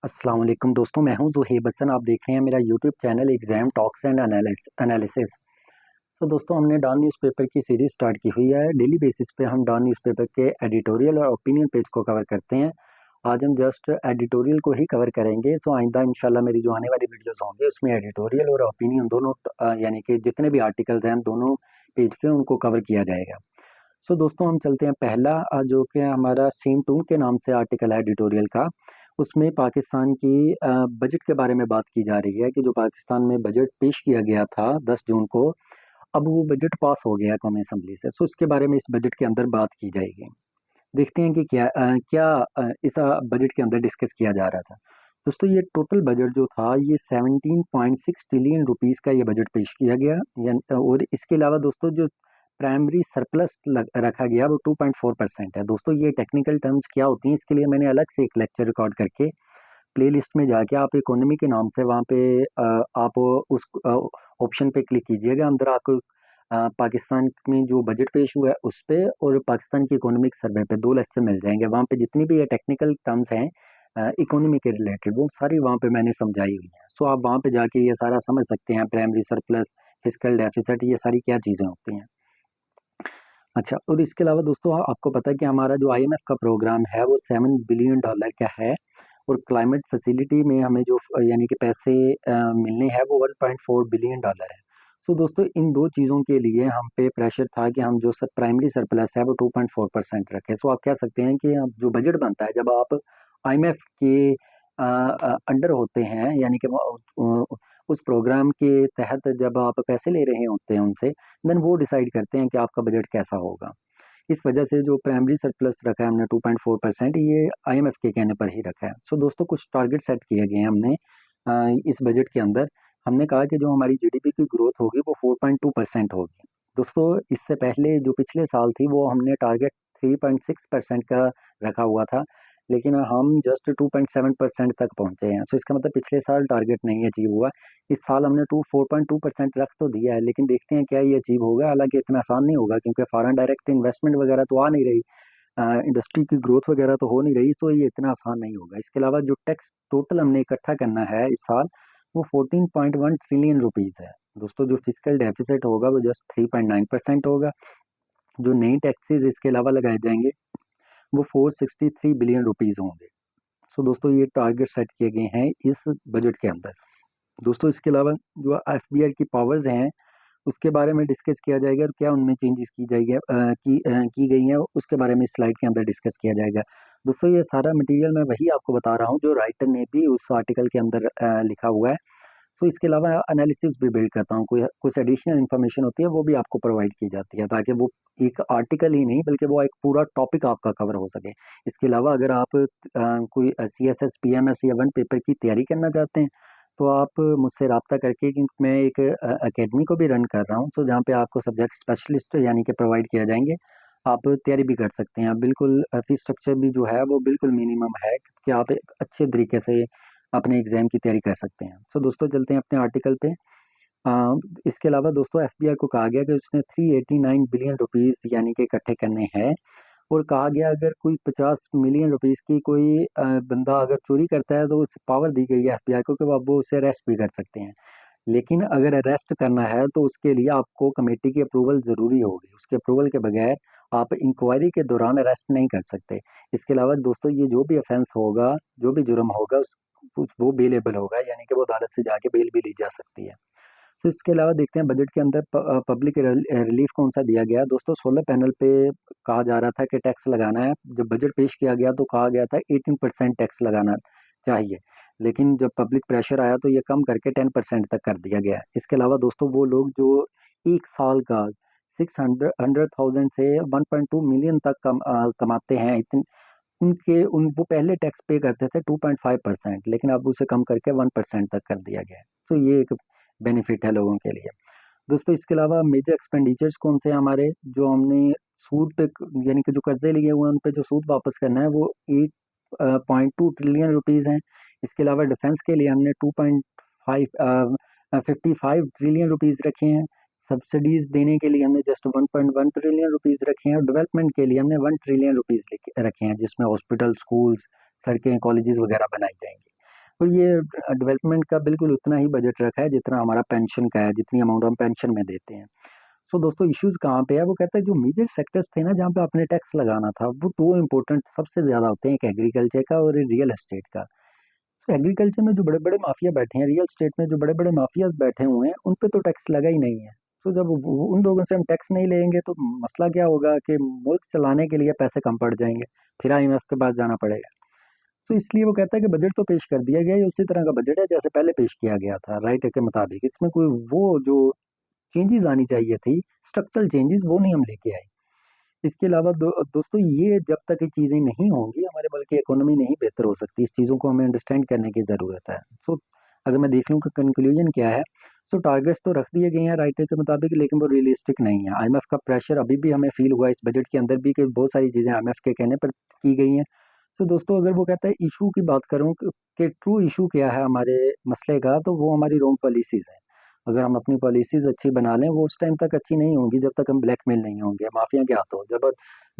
अस्सलाम वालेकुम दोस्तों, मैं हूं ज़ुहैब हसन। आप देख रहे हैं मेरा YouTube channel exam talks and analysis. तो दोस्तों, हमने डॉन न्यूज़पेपर की सीरीज़ स्टार्ट की हुई है। डेली बेसिस पे हम डॉन न्यूज़पेपर के एडिटोरियल और ओपिनियन पेज को कवर करते हैं। आज हम जस्ट एडिटोरियल को ही कवर करेंगे। तो आइंदा इंशाल्लाह मेरी जो आने वाली वीडियोस होंगे उसमें एडिटोरियल और ओपिनियन दोनों यानी कि जितने भी आर्टिकल्स हैं दोनों पेज के उनको कवर किया जाएगा। सो दोस्तों, हम चलते हैं पहला जो कि हमारा सीन टू के नाम से आर्टिकल है एडिटोरियल का। उसमें पाकिस्तान की बजट के बारे में बात की जा रही है कि जो पाकिस्तान में बजट पेश किया गया था 10 जून को, अब वो बजट पास हो गया कौमी असम्बली से। सो इसके बारे में इस बजट के अंदर बात की जाएगी। देखते हैं कि इस बजट के अंदर डिस्कस किया जा रहा था। दोस्तों, ये टोटल बजट जो था ये 17.6 ट्रिलियन रुपीस का ये बजट पेश किया गया। और इसके अलावा दोस्तों, जो प्राइमरी सरप्लस रखा गया वो 2.4% है। दोस्तों, ये टेक्निकल टर्म्स क्या होती हैं इसके लिए मैंने अलग से एक लेक्चर रिकॉर्ड करके प्ले लिस्ट में जाके आप इकोनॉमी के नाम से वहाँ पे आप उस ऑप्शन पे क्लिक कीजिएगा। अंदर आपको पाकिस्तान में जो बजट पेश हुआ है उस पे और पाकिस्तान की इकोनॉमिक सर्वे पे 2 लेक्चर मिल जाएंगे। वहाँ पे जितनी भी ये टेक्निकल टर्म्स हैं इकोनॉमी के रिलेटेड वो सारी वहाँ पे मैंने समझाई हुई है। सो आप वहाँ पे जाके ये सारा समझ सकते हैं, प्राइमरी सरप्लस, फिस्कल डेफिसिट, ये सारी क्या चीज़ें होती हैं। अच्छा, और इसके अलावा दोस्तों आपको पता है कि हमारा जो आईएमएफ का प्रोग्राम है वो $7 बिलियन का है। और क्लाइमेट फैसिलिटी में हमें जो यानी कि पैसे मिलने हैं वो $1.4 बिलियन है। सो दोस्तों, इन दो चीज़ों के लिए हम पे प्रेशर था कि हम जो प्राइमरी सरप्लस है वो 2.4% रखें। सो आप कह सकते हैं कि अब जो बजट बनता है जब आप आईएमएफ के अंडर होते हैं, यानी कि उस प्रोग्राम के तहत जब आप पैसे ले रहे होते हैं उनसे, देन वो डिसाइड करते हैं कि आपका बजट कैसा होगा। इस वजह से जो प्राइमरी सरप्लस रखा है हमने 2.4%, ये आईएमएफ के कहने पर ही रखा है। सो दोस्तों, कुछ टारगेट सेट किए गए हैं हमने इस बजट के अंदर। हमने कहा कि जो हमारी जीडीपी की ग्रोथ होगी वो 4.2% होगी। दोस्तों, इससे पहले जो पिछले साल थी वो हमने टारगेट 3.6% का रखा हुआ था, लेकिन हम जस्ट 2.7% तक पहुंचे हैं। सो इसका मतलब पिछले साल टारगेट नहीं अचीव हुआ। इस साल हमने 4.2% रख तो दिया है, लेकिन देखते हैं क्या ये अचीव होगा। हालांकि इतना आसान नहीं होगा क्योंकि फॉरेन डायरेक्ट इन्वेस्टमेंट वगैरह तो आ नहीं रही, इंडस्ट्री की ग्रोथ वगैरह तो हो नहीं रही। तो ये इतना आसान नहीं होगा। इसके अलावा जो टैक्स टोटल हमने इकट्ठा करना है इस साल वो 14.1 ट्रिलियन रुपीज है। दोस्तों, जो फिजिकल डेफिसिट होगा वो जस्ट 3.9% होगा। जो नई टैक्सेस इसके अलावा लगाए जाएंगे वो 463 बिलियन रुपीज होंगे। सो दोस्तों, ये टारगेट सेट किए गए हैं इस बजट के अंदर। दोस्तों, इसके अलावा जो एफबीआई की पावर्स हैं उसके बारे में डिस्कस किया जाएगा और क्या उनमें चेंजेस की जाएगी की गई हैं उसके बारे में स्लाइड के अंदर डिस्कस किया जाएगा। दोस्तों, ये सारा मटेरियल मैं वही आपको बता रहा हूँ जो राइटर ने भी उस आर्टिकल के अंदर लिखा हुआ है। सो इसके अलावा एनालिसिस भी बिल्ड करता हूँ, कोई कुछ एडिशनल इन्फॉर्मेशन होती है वो भी आपको प्रोवाइड की जाती है ताकि वो एक आर्टिकल ही नहीं बल्कि वो एक पूरा टॉपिक आपका कवर हो सके। इसके अलावा अगर आप कोई CSS PMS या वन पेपर की तैयारी करना चाहते हैं तो आप मुझसे रब्ता करके, क्योंकि मैं एक एकेडमी को भी रन कर रहा हूँ तो जहाँ पे आपको सब्जेक्ट स्पेशलिस्ट यानी कि प्रोवाइड किया जाएंगे, आप तैयारी भी कर सकते हैं। बिल्कुल फीस स्ट्रक्चर भी जो है वो बिल्कुल मिनिमम है कि आप एक अच्छे तरीके से अपने एग्जाम की तैयारी कर सकते हैं। सो दोस्तों, चलते हैं अपने आर्टिकल पे। इसके अलावा दोस्तों, एफबीआई को कहा गया कि उसने 389 बिलियन रुपीस यानी कि इकट्ठे करने हैं। और कहा गया अगर कोई 50 मिलियन रुपीस की कोई बंदा अगर चोरी करता है तो उसे पावर दी गई है एफबीआई को कि वो उसे अरेस्ट भी कर सकते हैं। लेकिन अगर अरेस्ट करना है तो उसके लिए आपको कमेटी की अप्रूवल जरूरी होगी। उसके अप्रूवल के बगैर आप इंक्वायरी के दौरान अरेस्ट नहीं कर सकते। इसके अलावा दोस्तों, ये जो भी ऑफेंस होगा, जो भी जुर्म होगा वो बेलेबल होगा, यानी कि वो अदालत से जाके बेल भी ली जा सकती है। तो इसके अलावा देखते हैं बजट के अंदर पब्लिक रिलीफ कौन सा दिया गया है। दोस्तों, सोलर पैनल पे कहा जा रहा था कि टैक्स लगाना है। जब बजट पेश किया गया तो कहा गया था 18% टैक्स लगाना चाहिए, लेकिन जब पब्लिक प्रेशर आया तो ये कम करके 10% तक कर दिया गया है। इसके अलावा दोस्तों, वो लोग जो एक साल का 600,000 से 1.2 मिलियन तक कमाते हैं, इतने उन वो पहले टैक्स पे करते थे 2.5%, लेकिन अब उसे कम करके 1% तक कर दिया गया है। तो ये एक बेनिफिट है लोगों के लिए। दोस्तों, इसके अलावा मेजर एक्सपेंडिचर्स कौन से हैं हमारे, जो हमने सूद पे यानी कि जो कर्जे लिए हुए हैं उन पे जो सूद वापस करना है वो 8.2 ट्रिलियन रुपीज़ हैं। इसके अलावा डिफेंस के लिए हमने 2.55 ट्रिलियन रुपीज़ रखे हैं। सब्सिडीज देने के लिए हमने जस्ट 1.1 ट्रिलियन रुपीज़ रखे हैं और डेवलपमेंट के लिए हमने 1 ट्रिलियन रुपीज़ रखे हैं, जिसमें हॉस्पिटल, स्कूल्स, सड़कें, कॉलेजेस वगैरह बनाई जाएंगी। और ये डेवलपमेंट का बिल्कुल उतना ही बजट रखा है जितना हमारा पेंशन का है, जितनी अमाउंट हम पेंशन में देते हैं। सो दोस्तों इश्यूज कहाँ पे है, वो कहता है जो मेजर सेक्टर्स थे ना जहाँ पे आपने टैक्स लगाना था, वो दो इंपॉर्टेंट सबसे ज्यादा होते हैं, एक एग्रीकल्चर का और एक रियल एस्टेट का। तो एग्रीकल्चर में जो बड़े बड़े माफिया बैठे हैं, रियल एस्टेट में जो बड़े बड़े माफियाज बैठे हुए हैं, उन पे तो टैक्स लगा ही नहीं है। तो जब उन लोगों से हम टैक्स नहीं लेंगे तो मसला क्या होगा कि मुल्क चलाने के लिए पैसे कम पड़ जाएंगे, फिर आईएमएफ के पास जाना पड़ेगा। तो इसलिए वो कहता है कि बजट तो पेश कर दिया गया है, ये उसी तरह का बजट है जैसे पहले पेश किया गया था, राइट के मुताबिक। इसमें कोई वो जो चेंजेस आनी चाहिए थी, स्ट्रक्चरल चेंजेस, वो नहीं हम लेके आए। इसके अलावा दोस्तों ये जब तक ये चीज़ें नहीं होंगी हमारे मुल्क की इकोनॉमी नहीं बेहतर हो सकती। इस चीज़ों को हमें अंडरस्टैंड करने की ज़रूरत है। सो अगर मैं देख लूँ कि कंक्लूजन क्या है, सो टारगेट्स तो रख दिए गए हैं राइटर के मुताबिक, लेकिन वो रियलिस्टिक नहीं है। आईएमएफ का प्रेशर अभी भी हमें फील हुआ इस बजट के अंदर भी कि बहुत सारी चीज़ें आईएमएफ के कहने पर की गई हैं। सो दोस्तों अगर वो कहता है इशू की बात करूँ कि ट्रू इशू क्या है हमारे मसले का, तो वो हमारी रॉन्ग पॉलिसीज़ है। अगर हम अपनी पॉलिसीज अच्छी बना लें, वो उस टाइम तक अच्छी नहीं होंगी जब तक हम ब्लैकमेल नहीं होंगे माफिया के हाथों। जब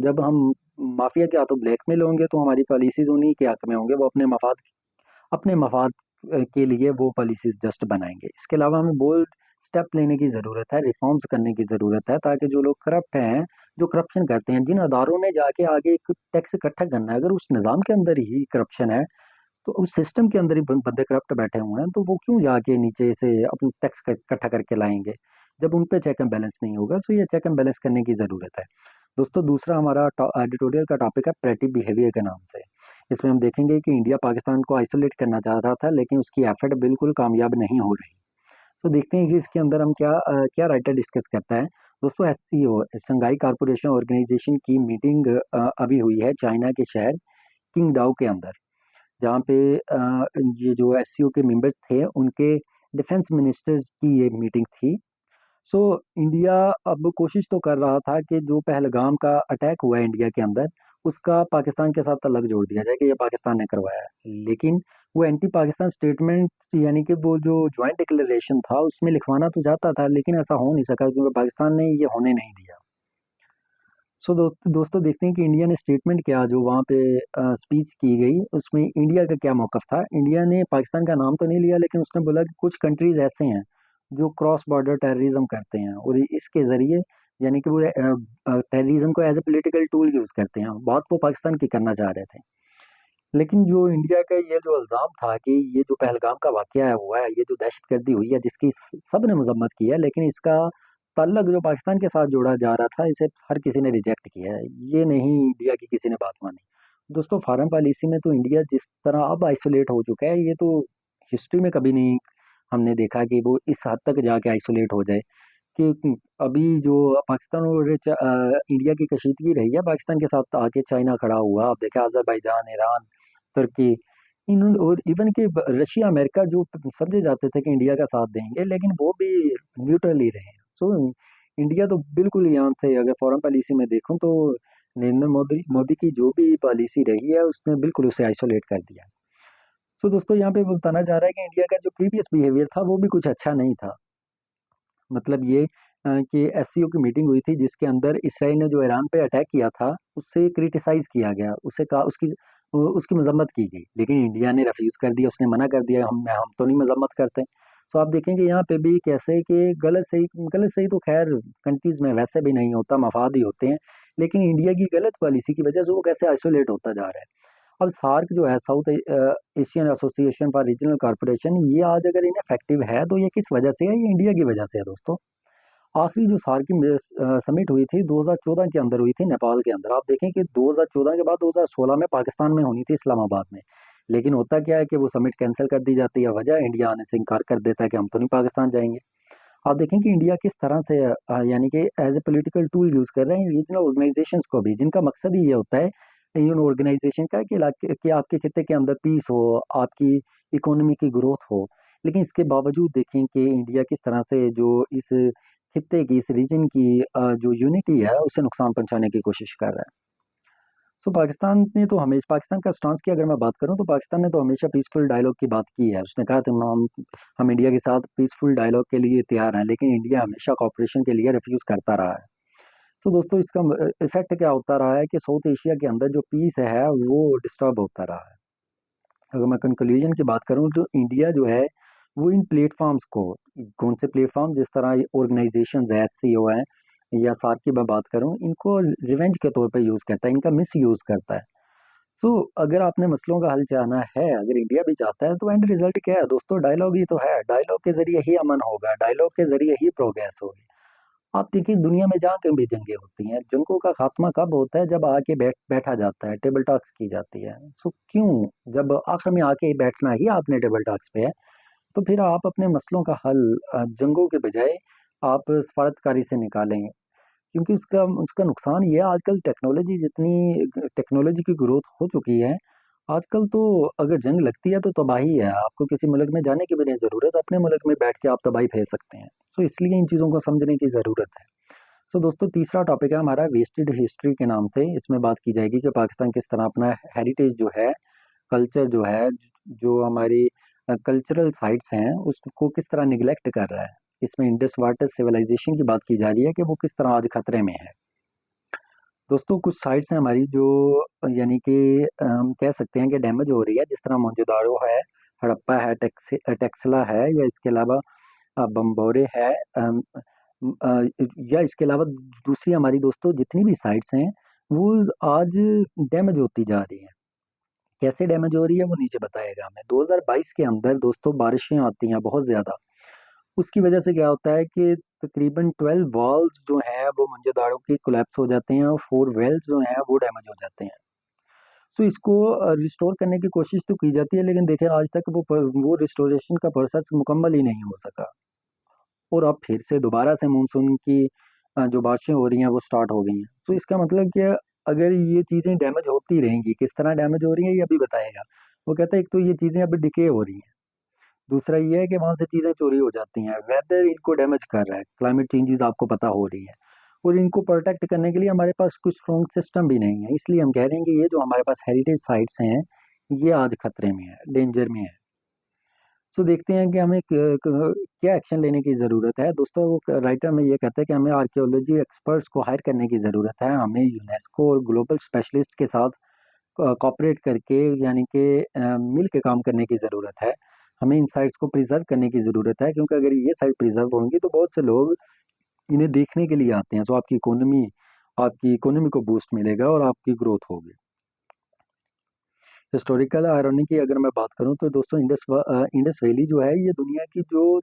जब हम माफिया के हाथों ब्लैकमेल होंगे तो हमारी पॉलिसीज उन्हीं के हक में होंगे, वो अपने मफाद के लिए वो पॉलिसीज जस्ट बनाएंगे। इसके अलावा हमें बोल्ड स्टेप लेने की ज़रूरत है, रिफॉर्म्स करने की ज़रूरत है, ताकि जो लोग करप्ट हैं, जो करप्शन करते हैं, जिन अदारों ने जाके आगे एक टैक्स इकट्ठा करना है, अगर उस निज़ाम के अंदर ही करप्शन है, तो उस सिस्टम के अंदर ही बंदे करप्ट बैठे हुए हैं, तो वो क्यों जाके नीचे से अपना टैक्स इकट्ठा करके लाएंगे जब उन पे चेक एंड बैलेंस नहीं होगा। सो ये चेक एंड बैलेंस करने की ज़रूरत है। दोस्तों दूसरा हमारा एडिटोरियल का टॉपिक है प्रेटिव बिहेवियर के नाम से। इसमें हम देखेंगे कि इंडिया पाकिस्तान को आइसोलेट करना चाह रहा था, लेकिन उसकी एफर्ट बिल्कुल कामयाब नहीं हो रही। तो देखते हैं कि इसके अंदर हम क्या राइटर डिस्कस करता है। दोस्तों एससीओ, शंघाई कारपोरेशन ऑर्गेनाइजेशन की मीटिंग अभी हुई है चाइना के शहर किंगडाओ के अंदर, जहाँ पे ये जो एससीओ के मेंबर्स थे उनके डिफेंस मिनिस्टर्स की ये मीटिंग थी। सो इंडिया अब कोशिश तो कर रहा था कि जो पहलगाम का अटैक हुआ है इंडिया के अंदर, उसका पाकिस्तान के साथ तलक जोड़ दिया जाए कि ये पाकिस्तान ने करवाया है। लेकिन वो एंटी पाकिस्तान स्टेटमेंट, यानी कि वो जो ज्वाइंट डिक्लेरेशन था, उसमें लिखवाना तो चाहता था, लेकिन ऐसा हो नहीं सका क्योंकि पाकिस्तान ने ये होने नहीं दिया। सो दोस्तों देखते हैं कि इंडिया ने स्टेटमेंट क्या जो वहाँ पे स्पीच की गई, उसमें इंडिया का क्या मौकफ था। इंडिया ने पाकिस्तान का नाम तो नहीं लिया, लेकिन उसने बोला कि कुछ कंट्रीज ऐसे हैं जो क्रॉस बॉर्डर टेररिज्म करते हैं और इसके जरिए, यानी कि वो टेररिज्म को as a political tool use करते हैं। बात वो पाकिस्तान की करना चाह रहे थे, लेकिन जो इंडिया का ये जो इल्जाम था कि ये जो पहलगाम का वाकया है हुआ है, ये जो दहशतगर्दी हुई है जिसकी सब ने मजम्मत की है, लेकिन इसका ताल्लुक जो पाकिस्तान के साथ जोड़ा जा रहा था, इसे हर किसी ने रिजेक्ट किया है। ये नहीं इंडिया की किसी ने बात मानी। दोस्तों फॉरेन पॉलिसी में तो इंडिया जिस तरह अब आइसोलेट हो चुका है, ये तो हिस्ट्री में कभी नहीं हमने देखा कि वो इस हद तक जाके आइसोलेट हो जाए। कि अभी जो पाकिस्तान और इंडिया की कशीदगी रही है, पाकिस्तान के साथ आके चाइना खड़ा हुआ, आप देखें अजरबैजान, ईरान, तुर्की, इन और इवन के रशिया अमेरिका जो समझे जाते थे कि इंडिया का साथ देंगे, लेकिन वो भी न्यूट्रल ही रहे। सो इंडिया तो बिल्कुल यहाँ से, अगर फॉरेन पॉलिसी में देखूं तो नरेंद्र मोदी मोदी की जो भी पॉलिसी रही है उसने बिल्कुल उसे आइसोलेट कर दिया। सो दोस्तों यहाँ पे बताना चाह रहा है कि इंडिया का जो प्रीवियस बिहेवियर था वो भी कुछ अच्छा नहीं था। मतलब ये कि एससीओ की मीटिंग हुई थी जिसके अंदर इसराइल ने जो ईरान पे अटैक किया था उससे क्रिटिसाइज किया गया, उसे कहा उसकी उसकी मजम्मत की गई, लेकिन इंडिया ने रेफ्यूज कर दिया, उसने मना कर दिया, हम तो नहीं मजम्मत करते। तो आप देखेंगे यहाँ पे भी कैसे कि गलत सही तो खैर कंट्रीज में वैसे भी नहीं होता, मफाद ही होते हैं, लेकिन इंडिया की गलत पॉलिसी की वजह से वो कैसे आइसोलेट होता जा रहा है। अब सार्क जो है, south Asian association for regional corporation, ये आज अगर इनफेक्टिव है तो ये किस वजह से है? ये इंडिया की वजह से है दोस्तों। आखिरी जो सार्क की समिट हुई थी 2014 के अंदर हुई थी नेपाल के अंदर। आप देखें कि 2014 के बाद 2016 में पाकिस्तान में होनी थी, इस्लामाबाद में। लेकिन होता क्या है कि वो समिट कैंसिल कर दी जाती है, वजह इंडिया आने से इनकार कर देता है कि हम तो नहीं पाकिस्तान जाएंगे। आप देखें कि इंडिया किस तरह से यानी कि as a political tool use कर रहे हैं रीजनल ऑर्गेनाइजेशंस को भी, जिनका मकसद ही ये होता है इन ऑर्गेनाइजेशन का कि आपके खत्ते के अंदर पीस हो, आपकी इकोनॉमी की ग्रोथ हो। लेकिन इसके बावजूद देखें कि इंडिया किस तरह से जो इस खत्ते की, इस रीजन की जो यूनिटी है उसे नुकसान पहुंचाने की कोशिश कर रहा है। सो पाकिस्तान ने तो हमेशा, पाकिस्तान का स्टांस की अगर मैं बात करूं तो पाकिस्तान ने तो हमेशा पीसफुल डायलॉग की बात की है। उसने कहा था हम इंडिया के साथ पीसफुल डायलॉग के लिए तैयार हैं, लेकिन इंडिया हमेशा कॉपरेशन के लिए रिफ्यूज करता रहा है। सो दोस्तों इसका इफेक्ट क्या होता रहा है कि साउथ एशिया के अंदर जो पीस है वो डिस्टर्ब होता रहा है। अगर मैं कंक्लूजन की बात करूँ तो इंडिया जो है वो इन प्लेटफॉर्म्स को, कौन से प्लेटफॉर्म, जिस तरह ऑर्गेनाइजेशन है, एससीओ है या सार्क की मैं बात करूँ, इनको रिवेंज के तौर पे यूज़ करता है, इनका मिस यूज़ करता है। सो अगर आपने मसलों का हल चाहना है, अगर इंडिया भी चाहता है, तो एंड रिजल्ट क्या है दोस्तों? डायलॉग ही तो है। डायलॉग के जरिए ही अमन होगा, डायलॉग के जरिए ही प्रोग्रेस होगी। आप देखिए दुनिया में जहाँ कहीं भी जंगे होती हैं, जंगों का खात्मा कब होता है? जब आके बैठा जाता है, टेबल टॉक्स की जाती है। सो क्यों, जब आखिर में आके बैठना ही आपने टेबल टॉक्स पे है, तो फिर आप अपने मसलों का हल जंगों के बजाय आप सफारतकारी से निकालेंगे। क्योंकि उसका उसका नुकसान ये है, आजकल टेक्नोलॉजी की ग्रोथ हो चुकी है। आजकल तो अगर जंग लगती है तो तबाही है, आपको किसी मुल्क में जाने की भी नहीं ज़रूरत, अपने मुल्क में बैठ के आप तबाही फेर सकते हैं। सो इसलिए इन चीज़ों को समझने की ज़रूरत है। सो दोस्तों, तीसरा टॉपिक है हमारा वेस्टेड हिस्ट्री के नाम से। इसमें बात की जाएगी कि पाकिस्तान किस तरह अपना हेरिटेज जो है, कल्चर जो है, जो हमारी कल्चरल साइट्स हैं, उसको किस तरह निगलेक्ट कर रहा है। इसमें इंडस वाटर सिविलाइजेशन की बात की जा रही है कि वो किस तरह आज खतरे में है। दोस्तों, कुछ साइट्स हैं हमारी जो यानी कि हम कह सकते हैं कि डैमेज हो रही है, जिस तरह मोहनजोदाड़ो है, हड़प्पा है, टेक्सला है, या इसके अलावा बम्बोरे है, या इसके अलावा दूसरी हमारी दोस्तों जितनी भी साइट्स हैं, वो आज डैमेज होती जा रही हैं। कैसे डैमेज हो रही है वो नीचे बताएगा हमें। 2022 के अंदर दोस्तों बारिशें आती हैं बहुत ज़्यादा। उसकी वजह से क्या होता है कि तकरीबन 12 वॉल्स जो हैं वो मोहनजोदाड़ो की कोलैप्स हो जाते हैं, और 4 वेल्स जो हैं वो डैमेज हो जाते हैं। सो इसको रिस्टोर करने की कोशिश तो की जाती है, लेकिन देखिए आज तक वो रिस्टोरेशन का प्रोसेस मुकम्मल ही नहीं हो सका। और अब फिर से दोबारा से मानसून की जो बारिशें हो रही हैं वो स्टार्ट हो गई हैं। तो इसका मतलब कि अगर ये चीज़ें डैमेज होती रहेंगी, किस तरह डैमेज हो रही हैं ये अभी बताएगा। वो कहता है एक तो ये चीज़ें अभी डिके हो रही हैं, दूसरा ये है कि वहाँ से चीज़ें चोरी हो जाती हैं, वेदर इनको डैमेज कर रहा है, क्लाइमेट चेंजेस आपको पता हो रही है, और इनको प्रोटेक्ट करने के लिए हमारे पास कुछ स्ट्रॉन्ग सिस्टम भी नहीं है। इसलिए हम कह रहे हैं कि ये जो हमारे पास हेरिटेज साइट्स हैं, ये आज खतरे में है, डेंजर में है। सो देखते हैं कि हमें क्या एक्शन लेने की ज़रूरत है। दोस्तों, वो राइटर में ये कहता है कि हमें आर्कियोलॉजी एक्सपर्ट्स को हायर करने की ज़रूरत है, हमें यूनेस्को और ग्लोबल स्पेशलिस्ट के साथ कॉपरेट करके, यानी कि मिल के काम करने की ज़रूरत है। हमें इन साइट्स को प्रिजर्व करने की ज़रूरत है, क्योंकि अगर ये साइट प्रिजर्व होंगी तो बहुत से लोग इन्हें देखने के लिए आते हैं। सो आपकी इकोनॉमी को बूस्ट मिलेगा और आपकी ग्रोथ होगी। हिस्टोरिकल आयरनी की अगर मैं बात करूं तो दोस्तों, इंडस वैली जो है ये दुनिया की जो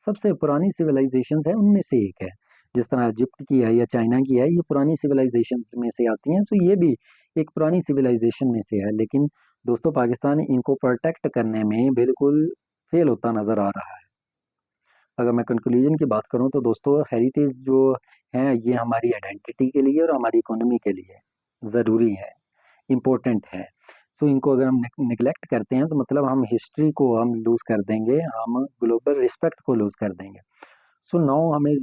सबसे पुरानी सिविलाइजेशंस है उनमें से एक है। जिस तरह इजिप्ट की है या चाइना की है, ये पुरानी सिविलाइजेशंस में से आती हैं। सो ये भी एक पुरानी सिविलाइजेशन में से है, लेकिन दोस्तों पाकिस्तान इनको प्रोटेक्ट करने में बिल्कुल फेल होता नजर आ रहा है। अगर मैं कंक्लूजन की बात करूं तो दोस्तों, हेरिटेज जो है ये हमारी आइडेंटिटी के लिए और हमारी इकोनॉमी के लिए ज़रूरी है, इम्पोर्टेंट है। सो इनको अगर हम निगलेक्ट करते हैं तो मतलब हम हिस्ट्री को हम लूज कर देंगे, हम ग्लोबल रिस्पेक्ट को लूज कर देंगे। सो नाउ हमें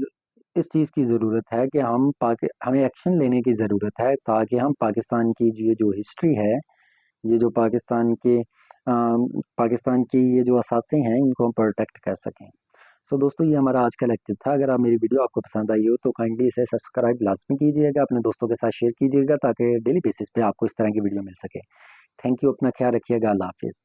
इस चीज़ की ज़रूरत है कि हमें एक्शन लेने की ज़रूरत है, ताकि हम पाकिस्तान की जो हिस्ट्री है, ये जो पाकिस्तान की ये जो असासे हैं, इनको हम प्रोटेक्ट कर सकें। सो दोस्तों, ये हमारा आज का लेक्चर था। अगर आप मेरी वीडियो आपको पसंद आई हो तो काइंडली इसे सब्सक्राइब लाजमी कीजिएगा, अपने दोस्तों के साथ शेयर कीजिएगा, ताकि डेली बेसिस पे आपको इस तरह की वीडियो मिल सके। थैंक यू, अपना ख्याल रखिएगा, अल्लाह हाफिज़।